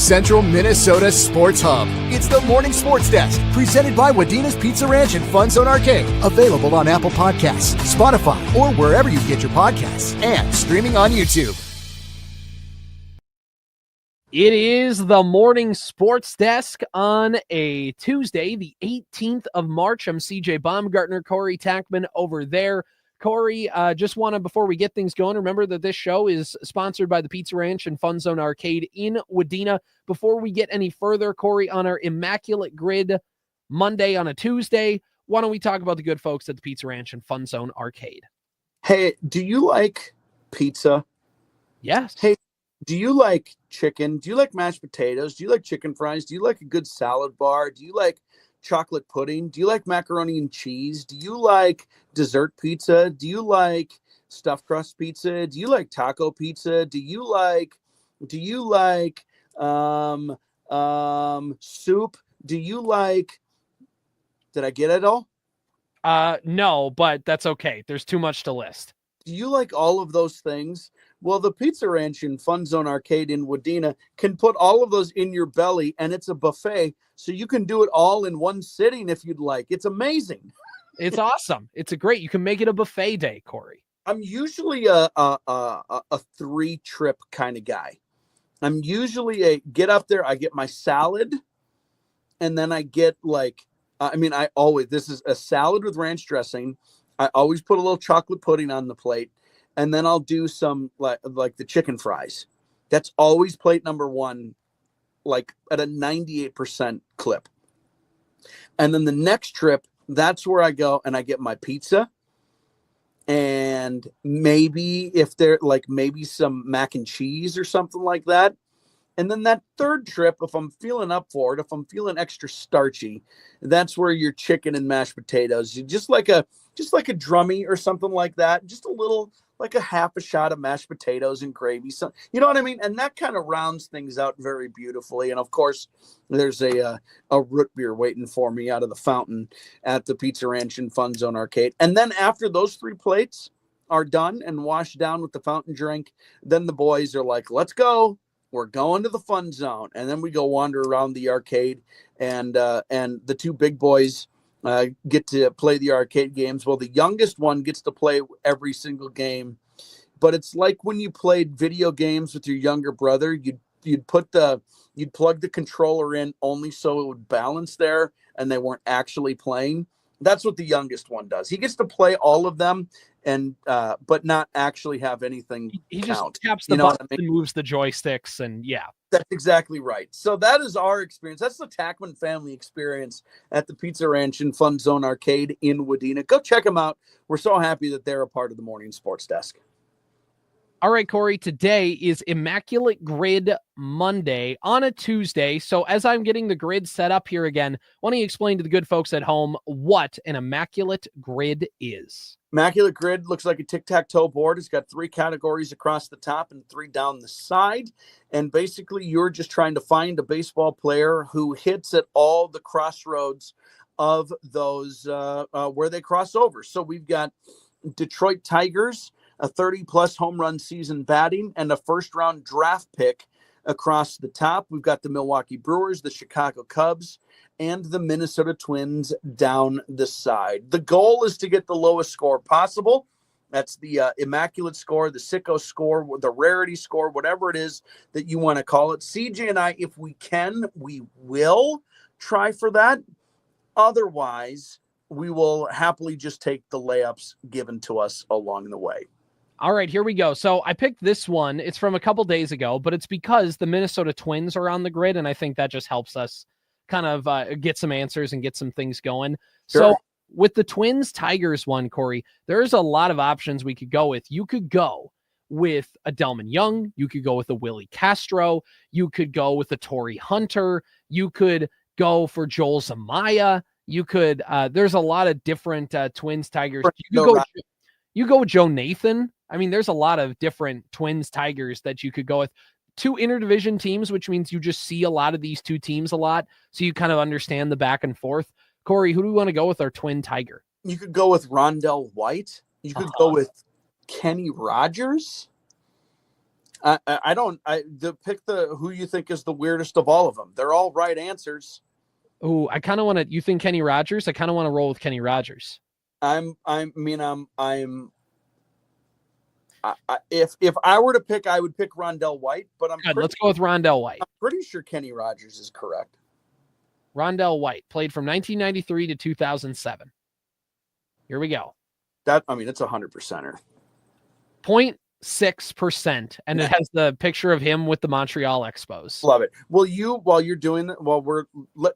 Central Minnesota Sports Hub. It's the Morning Sports Desk, presented by Wadena's Pizza Ranch and FunZone Arcade. Available on Apple Podcasts, Spotify, or wherever you get your podcasts, and streaming on YouTube. It is the Morning Sports Desk on a Tuesday, the 18th of March. I'm CJ Baumgartner, Corey Tackman over there. Corey, just want to, before we get things going, remember that this show is sponsored by the Pizza Ranch and FunZone Arcade in Wadena. Before we get any further, Corey, on our Immaculate Grid Monday on a Tuesday, why don't we talk about the good folks at the Pizza Ranch and FunZone Arcade? Hey, do you like pizza? Yes. Hey, do you like chicken? Do you like mashed potatoes? Do you like chicken fries? Do you like a good salad bar? Do you like chocolate pudding? Do you like macaroni and cheese? Do you like dessert pizza? Do you like stuffed crust pizza? Do you like taco pizza? Do you like soup? Do you like, did I get it all? No, but that's okay. There's too much to list. Do you like all of those things? Well, the Pizza Ranch and FunZone Arcade in Wadena can put all of those in your belly, and it's a buffet, so you can do it all in one sitting if you'd like. It's amazing. It's awesome. It's a great. You can make it a buffet day, Corey. I'm usually a 3-trip kind of guy. I'm usually a get up there, I get my salad, and then I get this is a salad with ranch dressing. I always put a little chocolate pudding on the plate, and then I'll do some like the chicken fries. That's always plate number one, like at a 98% clip. And then the next trip, that's where I go and I get my pizza, and maybe if there maybe some mac and cheese or something like that. And then that third trip, if I'm feeling up for it, if I'm feeling extra starchy, that's where your chicken and mashed potatoes, you just like a drummy or something like that, just a little, like a half a shot of mashed potatoes and gravy. So, you know what I mean? And that kind of rounds things out very beautifully. And of course, there's a root beer waiting for me out of the fountain at the Pizza Ranch and FunZone Arcade. And then after those 3 plates are done and washed down with the fountain drink, then the boys are like, let's go. We're going to the fun zone. And then we go wander around the arcade, and the 2 big boys get to play the arcade games. Well, the youngest one gets to play every single game, but it's like when you played video games with your younger brother, you'd plug the controller in only so it would balance there and they weren't actually playing. That's what the youngest one does. He gets to play all of them and but not actually have anything He count. Just taps the button and moves the joysticks, and yeah. That's exactly right. So that is our experience. That's the Tackman family experience at the Pizza Ranch and FunZone Arcade in Wadena. Go check them out. We're so happy that they're a part of the Morning Sports Desk. All right, Corey, today is Immaculate Grid Monday on a Tuesday. So as I'm getting the grid set up here again, why don't you explain to the good folks at home what an Immaculate Grid is? Immaculate Grid looks like a tic-tac-toe board. It's got 3 categories across the top and 3 down the side. And basically, you're just trying to find a baseball player who hits at all the crossroads of those where they cross over. So we've got Detroit Tigers, a 30-plus home run season batting, and a first-round draft pick across the top. We've got the Milwaukee Brewers, the Chicago Cubs, and the Minnesota Twins down the side. The goal is to get the lowest score possible. That's the Immaculate score, the sicko score, the rarity score, whatever it is that you want to call it. CJ and I, if we can, we will try for that. Otherwise, we will happily just take the layups given to us along the way. All right, here we go. So I picked this one. It's from a couple days ago, but it's because the Minnesota Twins are on the grid, and I think that just helps us kind of get some answers and get some things going. Sure. So with the Twins-Tigers one, Corey, there's a lot of options we could go with. You could go with a Delman Young. You could go with a Willie Castro. You could go with a Torrey Hunter. You could go for Joel Zamaya. You could, there's a lot of different Twins-Tigers. You go with Joe Nathan. I mean, there's a lot of different Twins Tigers that you could go with. 2 interdivision teams, which means you just see a lot of these 2 teams a lot. So you kind of understand the back and forth. Corey, who do we want to go with our Twin Tiger? You could go with Rondell White. You could go with Kenny Rogers. Pick who you think is the weirdest of all of them. They're all right answers. Oh, I kind of want to. You think Kenny Rogers? I kind of want to roll with Kenny Rogers. If I were to pick, I would pick Rondell White, but let's go with Rondell White. I'm pretty sure Kenny Rogers is correct. Rondell White played from 1993 to 2007. Here we go. It's 100%er. 0.6%, and it has the picture of him with the Montreal Expos. Love it. Will you, while you're doing that,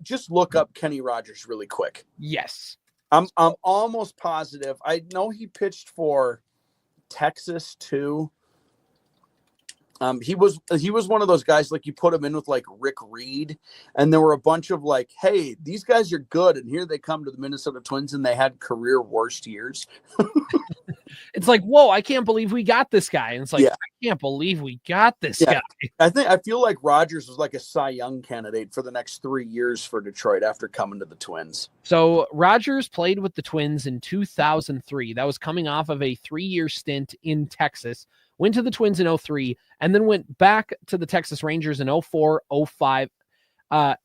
just look up Kenny Rogers really quick? Yes. I'm almost positive. I know he pitched for Texas too. He was one of those guys, like, you put him in with like Rick Reed, and there were a bunch of like, hey, these guys are good, and here they come to the Minnesota Twins and they had career worst years. It's like, whoa, I can't believe we got this guy. And it's like, I can't believe we got this guy. I feel like Rogers was like a Cy Young candidate for the next 3 years for Detroit after coming to the Twins. So Rogers played with the Twins in 2003. That was coming off of a 3-year stint in Texas. Went to the Twins in 2003, and then went back to the Texas Rangers in 2004, 2005.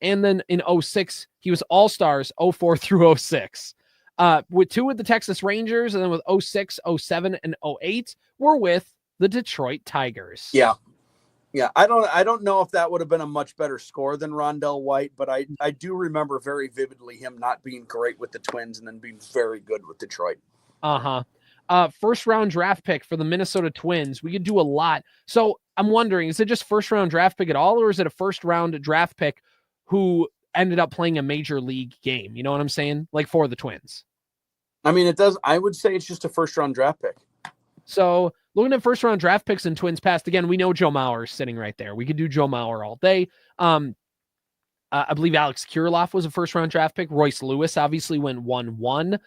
And then in 2006, he was All-Stars 2004 through 2006. With 2 with the Texas Rangers, and then with 2006, 2007, and 2008, we're with the Detroit Tigers. Yeah. I don't know if that would have been a much better score than Rondell White, but I do remember very vividly him not being great with the Twins and then being very good with Detroit. First round draft pick for the Minnesota Twins. We could do a lot. So I'm wondering, is it just first round draft pick at all, or is it a first round draft pick who ended up playing a major league game? You know what I'm saying? Like for the Twins. It does. I would say it's just a first round draft pick. So looking at first round draft picks in Twins past, again, we know Joe Mauer is sitting right there. We could do Joe Mauer all day. I believe Alex Kirilloff was a first round draft pick. Royce Lewis obviously went 1-1.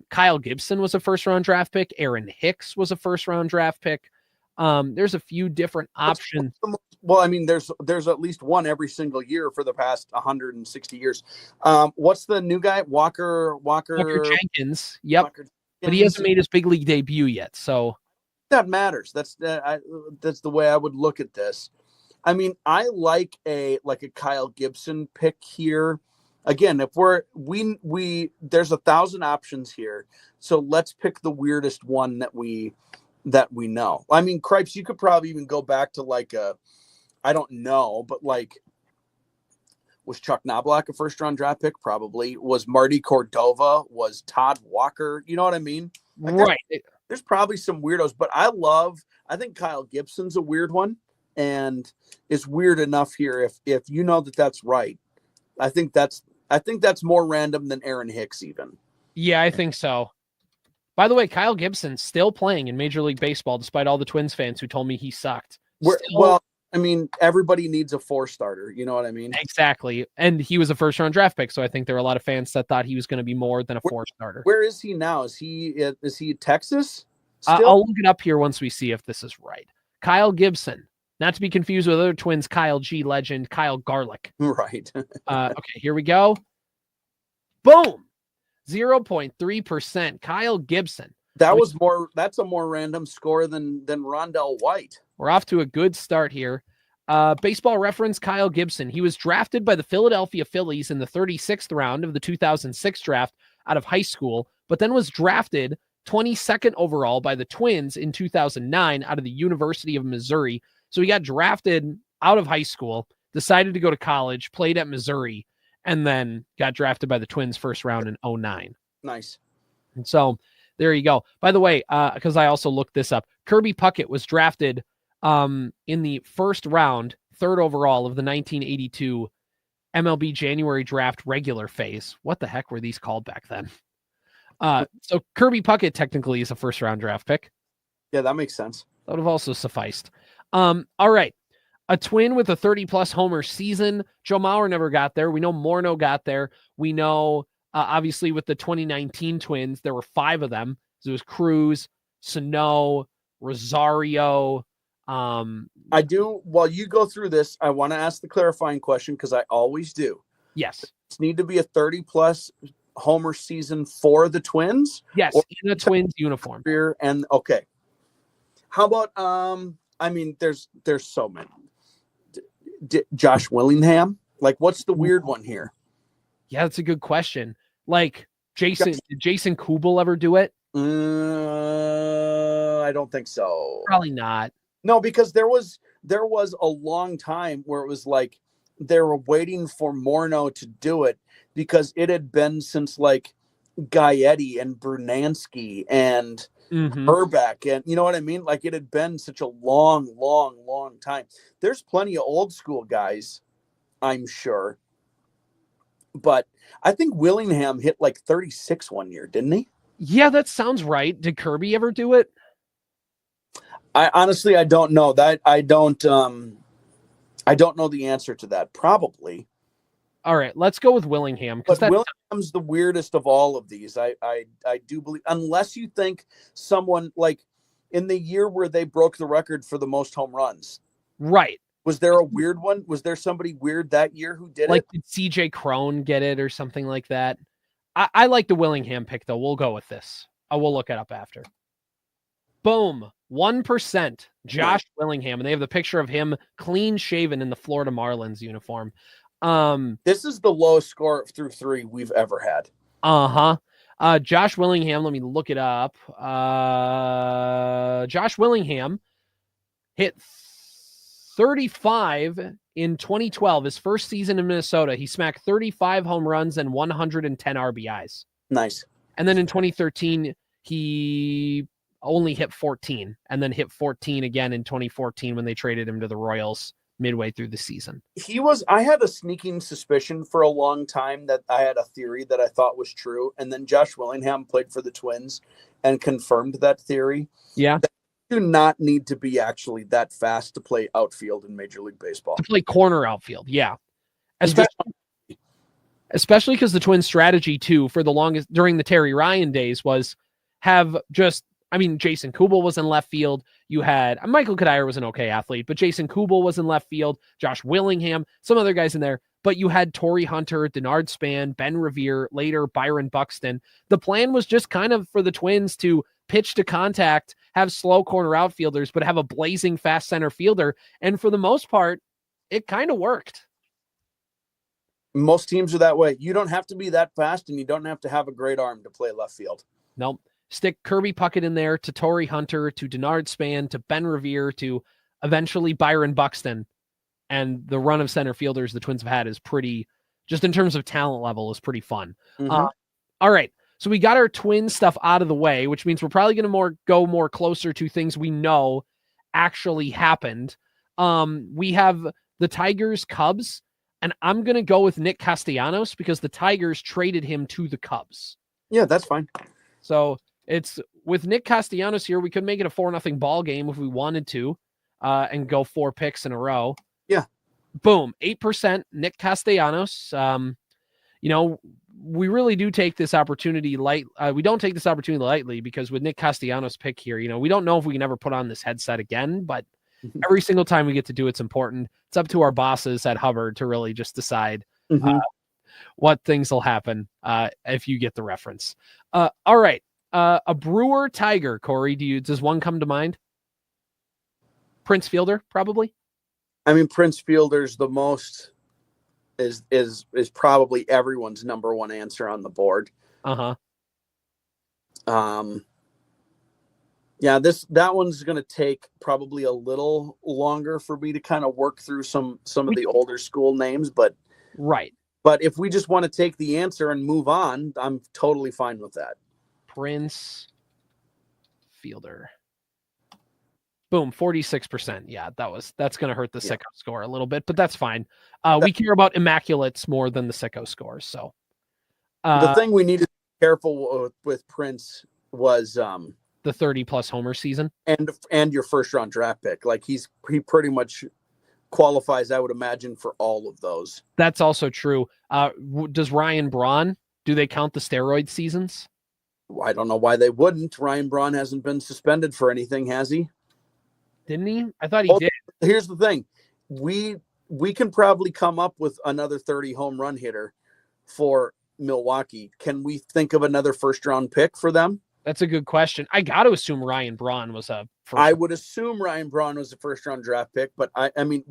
Kyle Gibson was a first round draft pick. Aaron Hicks was a first round draft pick. There's a few different options. Well, there's at least one every single year for the past 160 years. What's the new guy? Walker Jenkins. Yep. Walker Jenkins. But he hasn't made his big league debut yet. So that matters. That's the way I would look at this. I like a Kyle Gibson pick here. Again, if there's 1,000 options here, so let's pick the weirdest one that we know. Cripes, you could probably even go back to I don't know, but was Chuck Knobloch a first round draft pick? Probably. Was Marty Cordova? Was Todd Walker? You know what I mean? Right. There's probably some weirdos, but I think Kyle Gibson's a weird one, and it's weird enough here. If you know that's right, I think that's more random than Aaron Hicks even. Yeah, I think so. By the way, Kyle Gibson's still playing in Major League Baseball, despite all the Twins fans who told me he sucked. Everybody needs a 4-starter. You know what I mean? Exactly. And he was a first-round draft pick, so I think there were a lot of fans that thought he was going to be more than a 4-starter. Where is he now? Is he Texas? I'll look it up here once we see if this is right. Kyle Gibson, not to be confused with other Twins, Kyle G legend, Kyle Garlick. Right. Okay, here we go. Boom. 0.3%. Kyle Gibson. That's a more random score than Rondell White. We're off to a good start here. Baseball Reference, Kyle Gibson. He was drafted by the Philadelphia Phillies in the 36th round of the 2006 draft out of high school, but then was drafted 22nd overall by the Twins in 2009 out of the University of Missouri. So he got drafted out of high school, decided to go to college, played at Missouri, and then got drafted by the Twins first round in 2009. Nice. And so there you go. By the way, because I also looked this up, Kirby Puckett was drafted in the first round, 3rd overall of the 1982 MLB January draft regular phase. What the heck were these called back then? So Kirby Puckett technically is a first round draft pick. Yeah, that makes sense. That would have also sufficed. All right. A Twin with a 30-plus homer season. Joe Mauer never got there. We know Morneau got there. We know, obviously, with the 2019 Twins, there were 5 of them. So it was Cruz, Sano, Rosario. I do. While you go through this, I want to ask the clarifying question because I always do. Yes. Does it need to be a 30-plus homer season for the Twins? Yes, in a Twins uniform. And okay. How about I mean, there's so many. Josh Willingham. Like, what's the weird one here? Yeah, that's a good question. Like, did Jason Kubel ever do it? I don't think so. Probably not. No, because there was a long time where it was like they were waiting for Morneau to do it because it had been since like Gaetti and Brunansky and Herbeck, and you know what I mean? Like, it had been such a long time. There's plenty of old school guys, I'm sure. But I think Willingham hit like 36 one year, didn't he? Yeah, that sounds right. Did Kirby ever do it? I honestly, I don't know that. I don't know the answer to that. Probably. All right, let's go with Willingham. But Willingham's the weirdest of all of these. I do believe, unless you think someone like in the year where they broke the record for the most home runs. Right. Was there a weird one? Was there somebody weird that year who did it? Like, did CJ Crone get it or something like that? I like the Willingham pick, though. We'll go with this. I will look it up after. Boom. 1%. Josh Willingham. And they have the picture of him clean shaven in the Florida Marlins uniform. This is the lowest score through 3 we've ever had. Josh Willingham, let me look it up. Josh Willingham hit 35 in 2012, his first season in Minnesota. He smacked 35 home runs and 110 RBIs. Nice. And then in 2013, he only hit 14 and then hit 14 again in 2014 when they traded him to the Royals midway through the season. I had a sneaking suspicion for a long time that I had a theory that I thought was true. And then Josh Willingham played for the Twins and confirmed that theory. Yeah. Do not need to be actually that fast to play outfield in Major League Baseball. To play corner outfield, yeah. Especially because the Twins' strategy, too, for the longest, during the Terry Ryan days was Jason Kubel was in left field. You had, Michael Kadire was an okay athlete, but Jason Kubel was in left field, Josh Willingham, some other guys in there. But you had Torrey Hunter, Denard Span, Ben Revere, later Byron Buxton. The plan was just kind of for the Twins to pitch to contact, have slow corner outfielders, but have a blazing fast center fielder. And for the most part, it kind of worked. Most teams are that way. You don't have to be that fast, and you don't have to have a great arm to play left field. Nope. Stick Kirby Puckett in there, to Torrey Hunter, to Denard Span, to Ben Revere, to eventually Byron Buxton. And the run of center fielders the Twins have had is pretty, just in terms of talent level, is pretty fun. All right. So we got our Twin stuff out of the way, which means we're probably going to go more closer to things we know actually happened. We have the Tigers Cubs, and I'm going to go with Nick Castellanos because the Tigers traded him to the Cubs. Yeah, that's fine. So it's with Nick Castellanos here. We could make it a 4-0 ball game if we wanted to, and go 4 picks in a row. Yeah. Boom. 8% Nick Castellanos. We really do take this opportunity we don't take this opportunity lightly because with Nick Castellanos' pick here, we don't know if we can ever put on this headset again, but every single time we get to do it's important. It's up to our bosses at Hubbard to really just decide what things will happen if you get the reference. All right. A Brewer Tiger, Corey, does one come to mind? Prince Fielder, probably. I mean, Prince Fielder's the most is probably everyone's number one answer on the board. Yeah, that one's going to take probably a little longer for me to kind of work through some of the older school names, but right. But if we just want to take the answer and move on, I'm totally fine with that. Prince Fielder. Boom, 46%. Yeah, that's going to hurt the sicko score a little bit, but that's fine. We care about Immaculates more than the sicko scores. So the thing we need to be careful with Prince was the 30+ homer season and your first round draft pick. Like he pretty much qualifies, I would imagine, for all of those. That's also true. Does Ryan Braun, do they count the steroid seasons? I don't know why they wouldn't. Ryan Braun hasn't been suspended for anything, has he? Didn't he? I thought he did. Here's the thing. We can probably come up with another 30 home run hitter for Milwaukee. Can we think of another first round pick for them? That's a good question. I got to assume Ryan Braun was a I would assume Ryan Braun was a first-round draft pick, but I mean,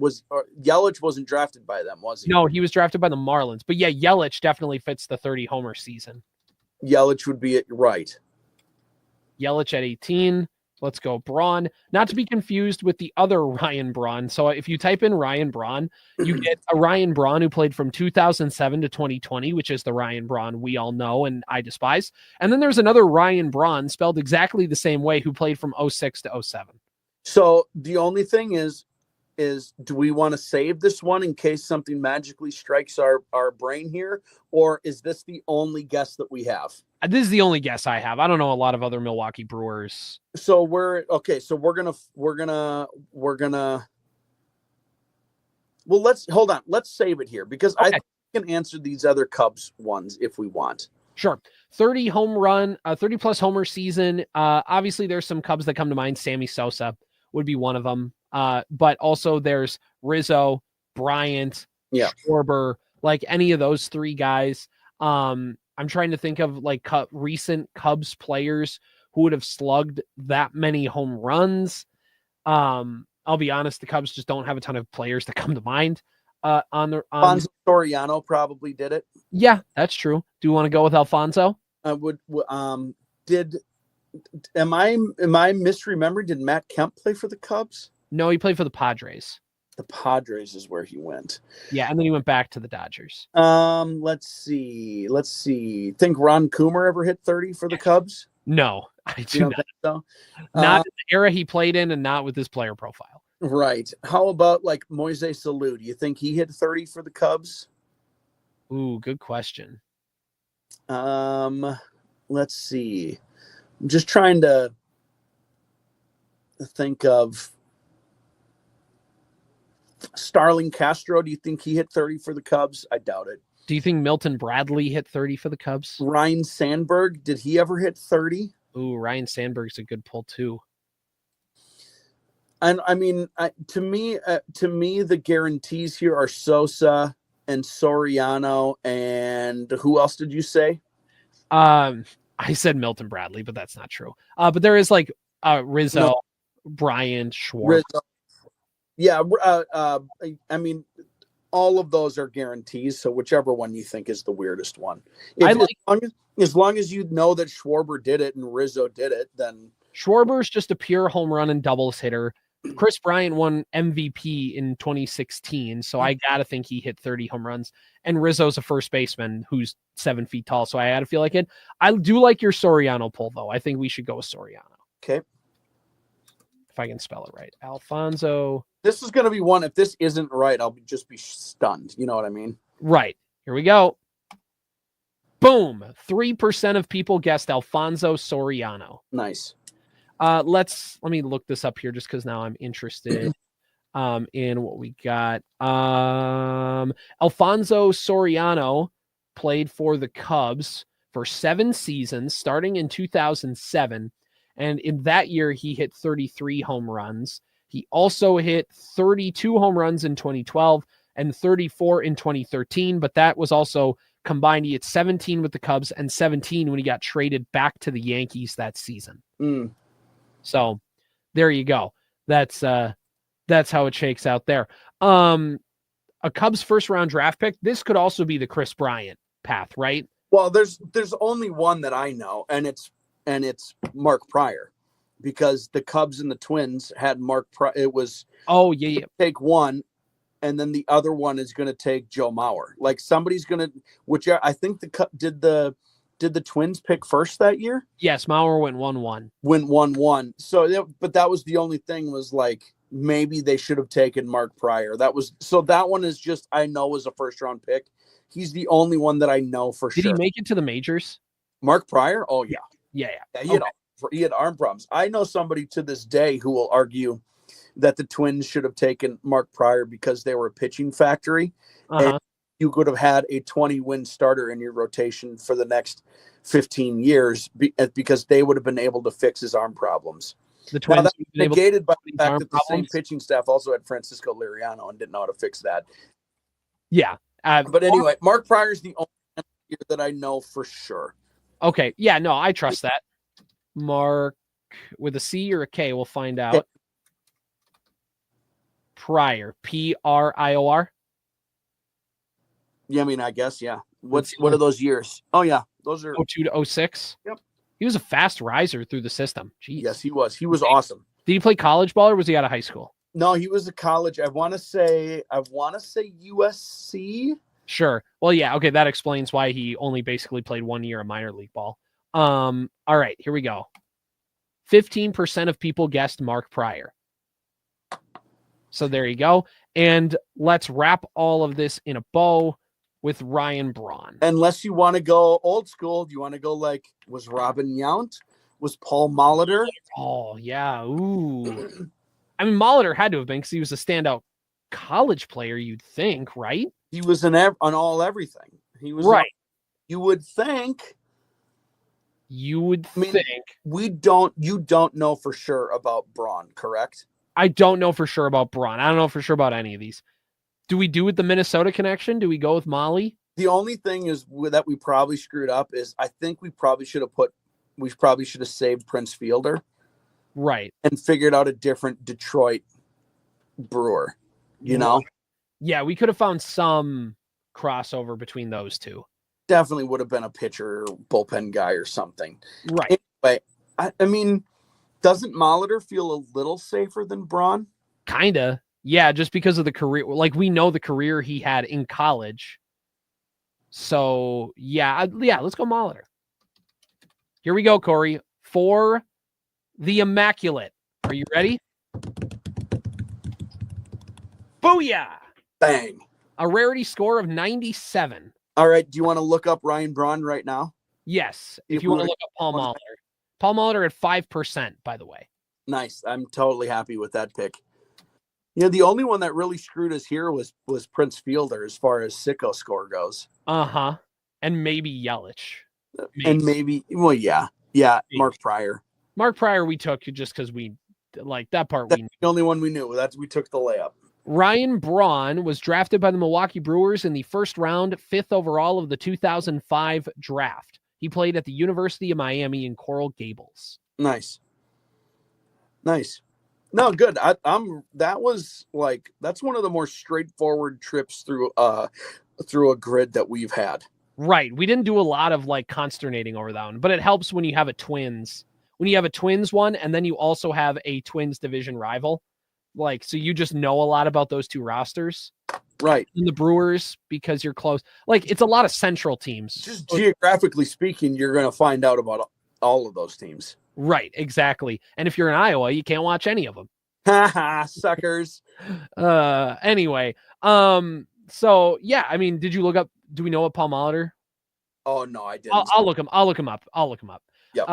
Yelich wasn't drafted by them, was he? No, he was drafted by the Marlins. But yeah, Yelich definitely fits the 30 homer season. Yelich would be it, right? Yelich at 18. Let's go Braun. Not to be confused with the other Ryan Braun. So if you type in Ryan Braun, you get a Ryan Braun who played from 2007 to 2020, which is the Ryan Braun we all know and I despise. And then there's another Ryan Braun spelled exactly the same way who played from 06 to 07. So the only thing is do we want to save this one in case something magically strikes our brain here? Or is this the only guess that we have? This is the only guess I have. I don't know a lot of other Milwaukee Brewers. So we're gonna well, let's hold on. Let's save it here because I think we can answer these other Cubs ones if we want. Sure. 30 plus homer season. Obviously there's some Cubs that come to mind. Sammy Sosa would be one of them. But also there's Rizzo, Bryant, Schwarber, like any of those three guys. I'm trying to think of like recent Cubs players who would have slugged that many home runs. I'll be honest, the Cubs just don't have a ton of players that come to mind. Alfonso Soriano probably did it. Yeah, that's true. Do you want to go with Alfonso? I would. Am I misremembering? Did Matt Kemp play for the Cubs? No, he played for the Padres. The Padres is where he went. Yeah, and then he went back to the Dodgers. Let's see. Think Ron Coomer ever hit 30 for the Cubs? No, I do not. Think so? Not in the era he played in and not with his player profile. Right. How about like Moises Alou? Do you think he hit 30 for the Cubs? Ooh, good question. Let's see. I'm just trying to think of Starling Castro. Do you think he hit 30 for the Cubs? I doubt it. Do you think Milton Bradley hit 30 for the Cubs? Ryan Sandberg, did he ever hit 30? Ooh, Ryan Sandberg's a good pull too. And I mean, to me, the guarantees here are Sosa and Soriano, and who else did you say? I said Milton Bradley, but that's not true. But there is like Rizzo, Bryant, Schwarber. Rizzo. Yeah, I mean, all of those are guarantees. So whichever one you think is the weirdest one, as long as you know that Schwarber did it and Rizzo did it, then Schwarber's just a pure home run and doubles hitter. Chris Bryant won MVP in 2016, so I gotta think he hit 30 home runs. And Rizzo's a first baseman who's 7 feet tall, so I gotta feel like it. I do like your Soriano pull, though. I think we should go with Soriano. Okay, if I can spell it right, Alfonso. This is gonna be one. If this isn't right, I'll just be stunned. You know what I mean? Right. Here we go. Boom. 3% of people guessed Alfonso Soriano. Nice. Let me look this up here just because now I'm interested in what we got. Alfonso Soriano played for the Cubs for 7 seasons, starting in 2007. And in that year, he hit 33 home runs. He also hit 32 home runs in 2012 and 34 in 2013. But that was also combined. He hit 17 with the Cubs and 17 when he got traded back to the Yankees that season. So there you go. That's how it shakes out there. A Cubs first round draft pick. This could also be the Chris Bryant path, right? Well, there's only one that I know, and it's Mark Pryor, because the Cubs and the Twins had Mark Pryor. It was take one, and then the other one is going to take Joe Mauer. Like somebody's going to, which I think did the Twins pick first that year? Yes, Mauer went 1-1. Went 1-1. So, but that was the only thing, was like maybe they should have taken Mark Pryor. That one is just, I know, was a first round pick. He's the only one that I know for sure. Did he make it to the majors? Mark Pryor? Oh yeah. Yeah. He had arm problems. I know somebody to this day who will argue that the Twins should have taken Mark Pryor because they were a pitching factory. And you could have had a 20-win starter in your rotation for the next 15 years because they would have been able to fix his arm problems. The Twins negated by the fact that the same pitching staff also had Francisco Liriano and didn't know how to fix that. Yeah. But anyway, Mark Pryor's the only one that I know for sure. Okay. Yeah, no, I trust that. Mark with a C or a K? We'll find out. Prior, Prior. Yeah, I mean, I guess, yeah. What are those years? Oh, yeah. Those are 02 to 06. Yep. He was a fast riser through the system. Jeez. Yes, he was. He was awesome. Did he play college ball or was he out of high school? No, he was a college. I want to say USC. Sure. Well, yeah. Okay. That explains why he only basically played 1 year of minor league ball. All right, here we go. 15% of people guessed Mark Prior. So there you go. And let's wrap all of this in a bow with Ryan Braun. Unless you want to go old school, do you want to go like, was Robin Yount? Was Paul Molitor? Oh, yeah. Ooh. I mean, Molitor had to have been because he was a standout college player, you'd think, right? He was an all everything. He was right. You would think. You don't know for sure about Braun, correct? I don't know for sure about Braun. I don't know for sure about any of these. Do we do with the Minnesota connection? Do we go with Molly? The only thing is that we probably screwed up is I think we probably should have saved Prince Fielder. Right. And figured out a different Detroit Brewer, you know? Yeah, we could have found some crossover between those two. Definitely would have been a pitcher, bullpen guy or something. Right. Anyway, I mean, doesn't Molitor feel a little safer than Braun? Kinda. Yeah, just because of the career. Like, we know the career he had in college. So, yeah, let's go Molitor. Here we go, Corey, for the Immaculate. Are you ready? Booyah! Bang. A rarity score of 97. All right. Do you want to look up Ryan Braun right now? Yes. If you want to look up Paul Molitor. Paul Molitor at 5%, by the way. Nice. I'm totally happy with that pick. You know, the only one that really screwed us here was Prince Fielder as far as sicko score goes. Uh-huh. And maybe Yelich. And well, yeah. Yeah, maybe. Mark Prior we took just because we like that part. That's the only one we knew. We took the layup. Ryan Braun was drafted by the Milwaukee Brewers in the first round, 5th overall of the 2005 draft. He played at the University of Miami in Coral Gables. Nice. No, good. That's one of the more straightforward trips through a grid that we've had. Right. We didn't do a lot of like consternating over that one, but it helps when you have a Twins. When you have a Twins one, and then you also have a Twins division rival. Like, so you just know a lot about those two rosters. Right. And the Brewers, because you're close. Like, it's a lot of central teams. Just geographically speaking, you're going to find out about all of those teams. Right, exactly. And if you're in Iowa, you can't watch any of them. Ha suckers. Anyway, so yeah, I mean, did you look up, do we know what Paul Molitor? Oh no, I didn't. I'll look him up. Yep.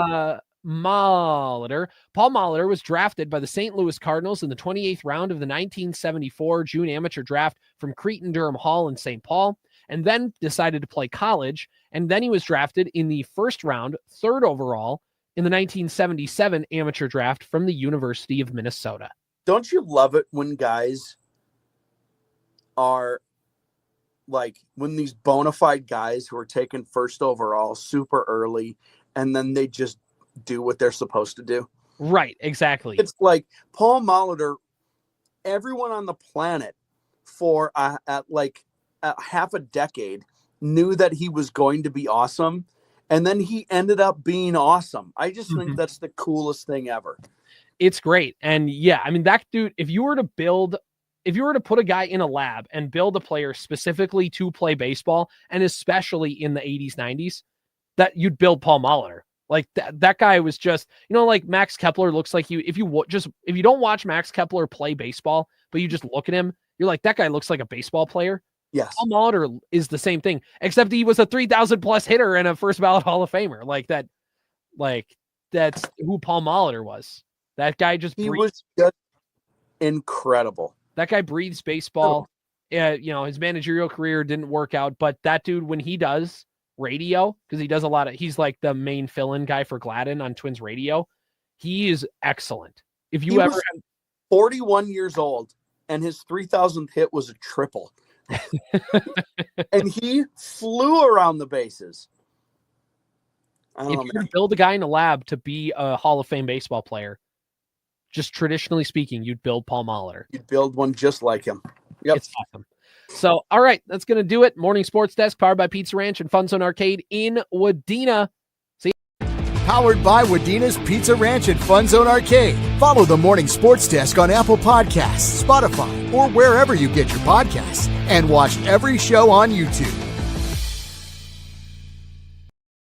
Molitor. Paul Molitor was drafted by the St. Louis Cardinals in the 28th round of the 1974 June amateur draft from Cretin-Durham Hall in St. Paul, and then decided to play college. And then he was drafted in the first round, 3rd overall, in the 1977 amateur draft from the University of Minnesota. Don't you love it when guys are like, when these bona fide guys who are taken 1st overall super early, and then they just do what they're supposed to do? Right, exactly. It's like Paul Molitor, everyone on the planet for half a decade knew that he was going to be awesome, and then he ended up being awesome. I just think that's the coolest thing ever. It's great. And yeah, I mean, that dude, if you were to put a guy in a lab and build a player specifically to play baseball, and especially in the 80s, 90s, that you'd build Paul Molitor. Like that guy was just, like Max Kepler looks like if you don't watch Max Kepler play baseball, but you just look at him, you're like, that guy looks like a baseball player. Yes. Paul Molitor is the same thing, except he was a 3,000 plus hitter and a first ballot Hall of Famer. That's who Paul Molitor was. That guy he was just incredible. That guy breathes baseball. His managerial career didn't work out, but that dude, when he does radio, because he does he's like the main fill-in guy for Gladden on Twins radio. He is excellent. If you ever 41 years old, and his 3,000th hit was a triple. And he flew around the bases. I don't If know, you man. could build a guy in a lab to be a Hall of Fame baseball player, just traditionally speaking, you'd build Paul Molitor. You'd build one just like him. Yep. It's awesome. So, all right, that's going to do it. Morning Sports Desk, powered by Pizza Ranch and FunZone Arcade in Wadena. Powered by Wadena's Pizza Ranch and FunZone Arcade. Follow the Morning Sports Desk on Apple Podcasts, Spotify, or wherever you get your podcasts. And watch every show on YouTube.